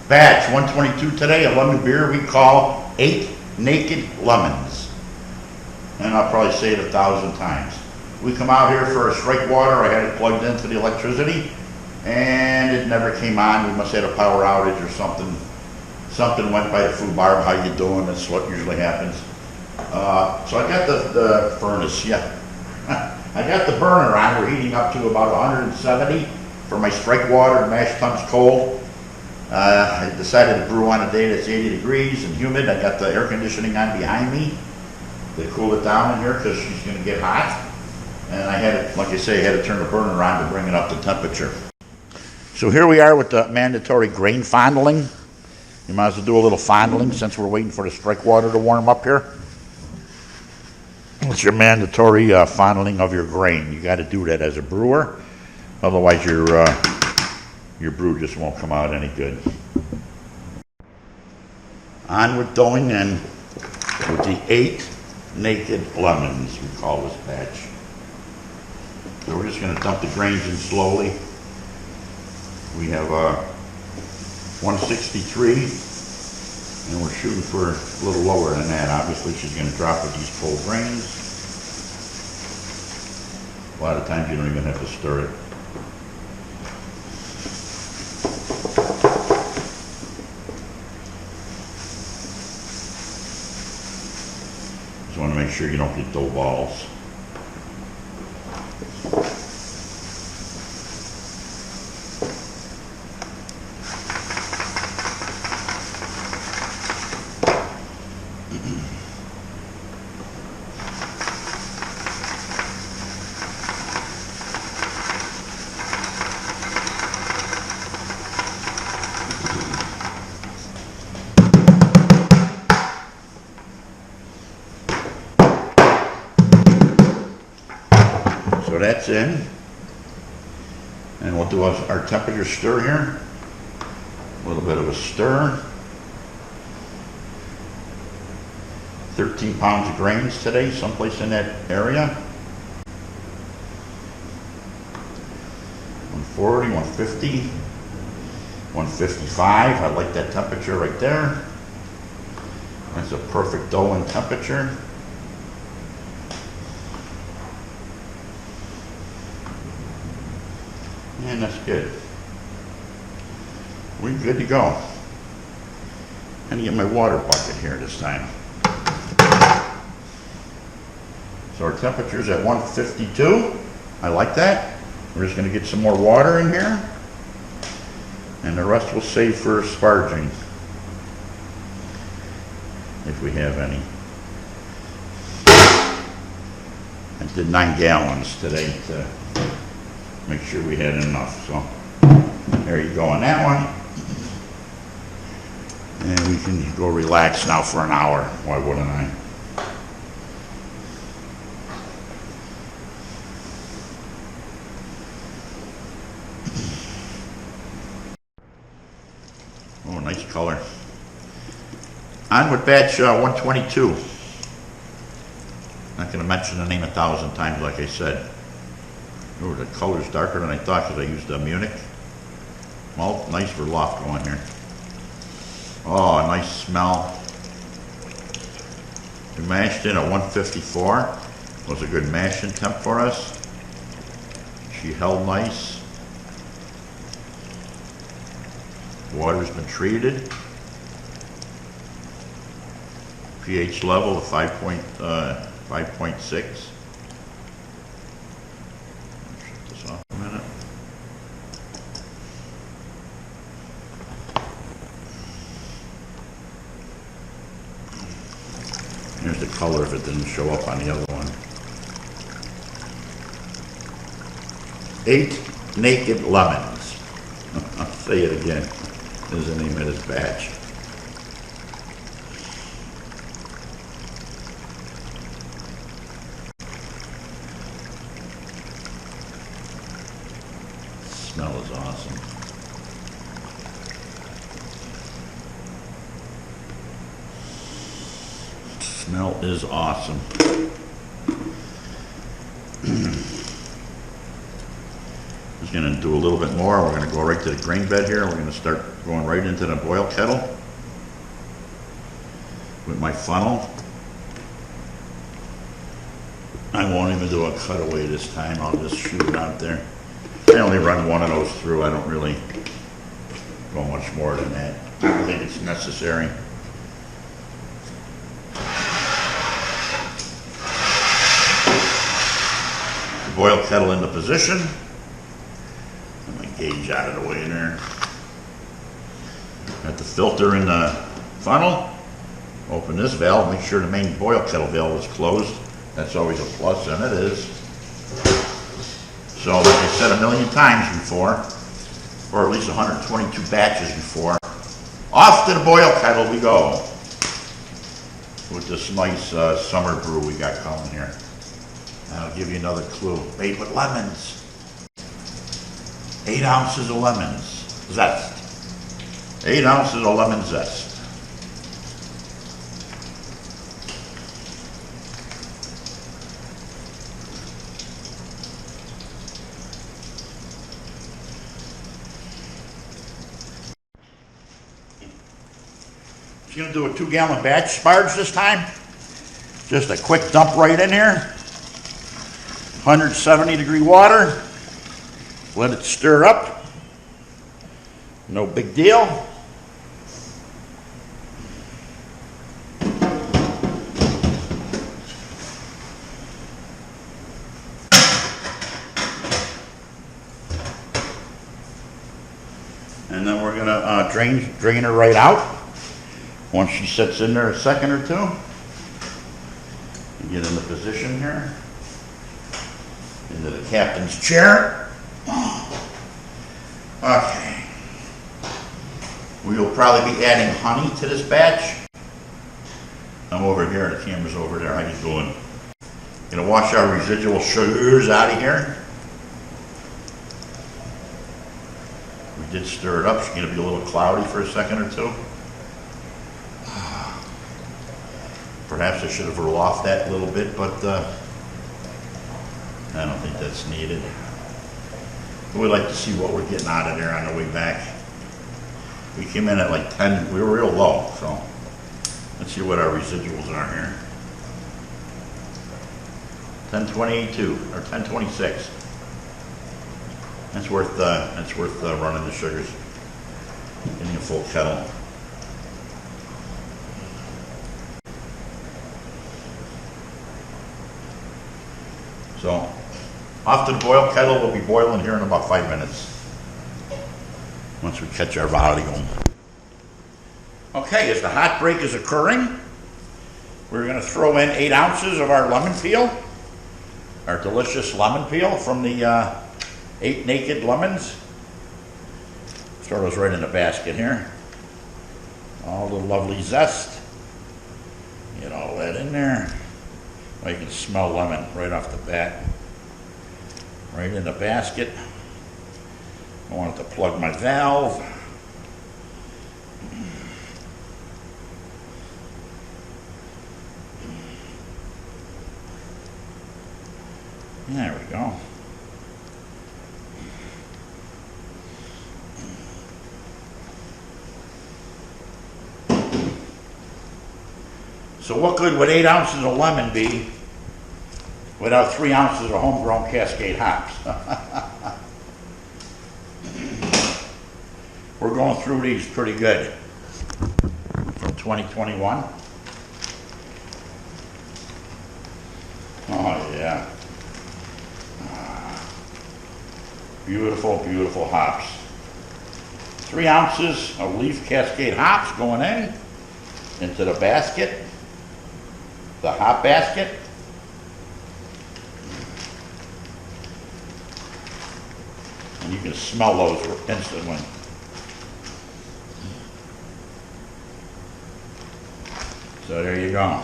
Batch 122 today, a lemon beer we call 8 Naked Lemons. And I'll probably say it 1,000 times. We come out here for a strike water. I had it plugged into the electricity and it never came on. We must have had a power outage or something. Something went by the food bar. How you doing? That's what usually happens. So I got the furnace, yeah. I got the burner on. We're heating up to about 170 for my strike water, mash tuns cold. I decided to brew on a day that's 80 degrees and humid. I got the air conditioning on behind me. They cool it down in here because she's going to get hot. And I had to, like I say, I had to turn the burner on to bring it up to temperature. So here we are with the mandatory grain fondling. You might as well do a little fondling since we're waiting for the strike water to warm up here. It's your mandatory fondling of your grain. You got to do that as a brewer. Otherwise your brew just won't come out any good. On with going in with the 8 Naked Lemons, we call this batch. So we're just going to dump the grains in slowly. We have 163, and we're shooting for a little lower than that. Obviously, she's going to drop with these cold grains. A lot of times you don't even have to stir it. Just want to make sure you don't get dough balls. So that's in, and we'll do our temperature stir here. A little bit of a stir. 13 pounds of grains today, someplace in that area. 140, 150, 155. I like that temperature right there. That's a perfect dough in temperature. And that's good. We're good to go. I'm gonna get my water bucket here this time. So our temperature's at 152. I like that. We're just gonna get some more water in here. And the rest we'll save for sparging. If we have any. I did 9 gallons today to make sure we had enough. So there you go on that one. And we can go relax now for an hour. Why wouldn't I? Oh, nice color. On with batch 122. Not going to mention the name 1,000 times like I said. Oh, the color's darker than I thought because I used the Munich malt. Nice Vorlauf going here. Oh, a nice smell. We mashed in at 154. Was a good mashing temp for us. She held nice. Water's been treated. pH level of 5.6. Here's the color if it didn't show up on the other one. 8 Naked Lemons. I'll say it again. This is the name of this batch. Smell is awesome. Smell is awesome. Just gonna do a little bit more. We're gonna go right to the grain bed here. We're gonna start going right into the boil kettle with my funnel. I won't even do a cutaway this time. I'll just shoot it out there. I only run one of those through. I don't really go much more than that. I don't think it's necessary. Boil kettle into position. Get my gauge out of the way there. Got the filter in the funnel. Open this valve. Make sure the main boil kettle valve is closed. That's always a plus, and it is. So, like I said a million times before, or at least 122 batches before, off to the boil kettle we go with this nice summer brew we got coming here. And I'll give you another clue. Made with lemons. 8 ounces of lemons zest. 8 ounces of lemon zest. Just gonna do a 2-gallon batch sparge this time. Just a quick dump right in here. 170-degree water. Let it stir up. No big deal. And then we're gonna drain her right out. Once she sits in there a second or two, get into position here. Into the captain's chair. Okay. We will probably be adding honey to this batch. I'm over here, the camera's over there. How you doing? Gonna wash our residual sugars out of here. We did stir it up. It's gonna be a little cloudy for a second or two. Perhaps I should have rolled off that a little bit, but I don't think that's needed. We'd like to see what we're getting out of there on the way back. We came in at like 10, we were real low, so let's see what our residuals are here. 1022 or 1026. That's worth running the sugars in a full kettle. So, off to the boil kettle. We'll be boiling here in about 5 minutes. Once we catch our volume. Okay, as the hot break is occurring, we're going to throw in 8 ounces of our lemon peel. Our delicious lemon peel from the 8 naked lemons. Throw those right in the basket here. All the lovely zest. Get all that in there. You can smell lemon right off the bat. Right in the basket. I wanted to plug my valve. There we go. So what good would 8 ounces of lemon be without 3 ounces of Homegrown Cascade hops? We're going through these pretty good from 2021. Oh yeah. Beautiful, beautiful hops. 3 ounces of Leaf Cascade hops going into the basket, the hop basket. And you can smell those instantly. So there you go.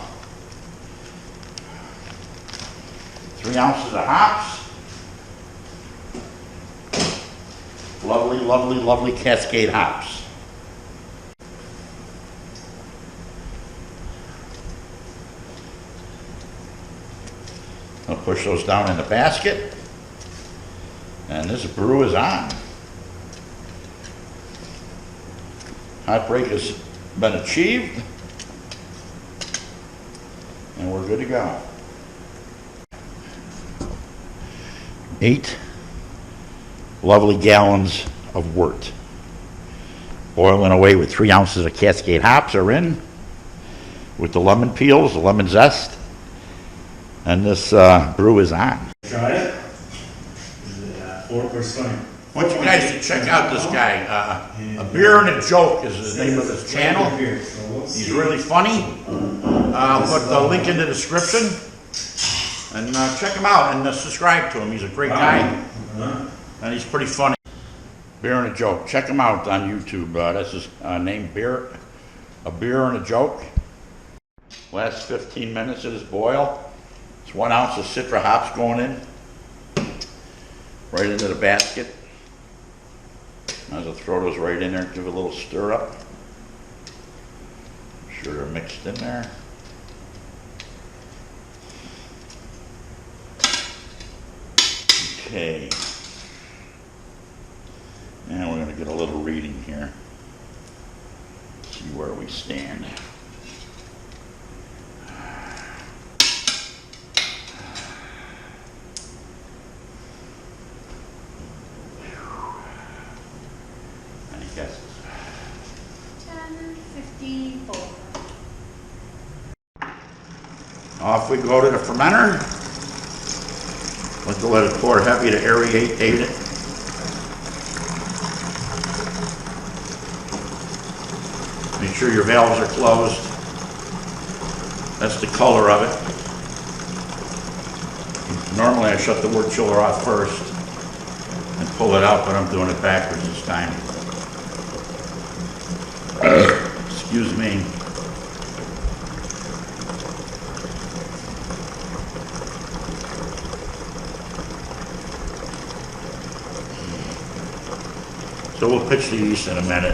3 ounces of hops. Lovely, lovely, lovely Cascade hops. I'll push those down in the basket. And this brew is on. Hot break has been achieved. And we're good to go. 8 lovely gallons of wort. Boiling away with 3 ounces of Cascade hops are in. With the lemon peels, the lemon zest. And this brew is on. Try it? Fork or spoon? I want you guys to check out this guy. A Beer and a Joke is the name of his channel. He's really funny. I'll put the link in the description. And check him out and subscribe to him. He's a great guy. And he's pretty funny. Beer and a Joke. Check him out on YouTube. That's his name, A Beer and a Joke. Last 15 minutes of this boil. It's 1 ounce of Citra hops going in. Right into the basket. Might as well throw those right in there, give it a little stir up. Make sure they're mixed in there. Okay. Now we're going to get a little reading here. See where we stand. Any guesses? 10:54. Off we go to the fermenter. Let's go let it pour heavy to aerate it. Make sure your valves are closed. That's the color of it. Normally I shut the wort chiller off first and pull it out, but I'm doing it backwards this time. Excuse me. So we'll pitch the yeast in a minute.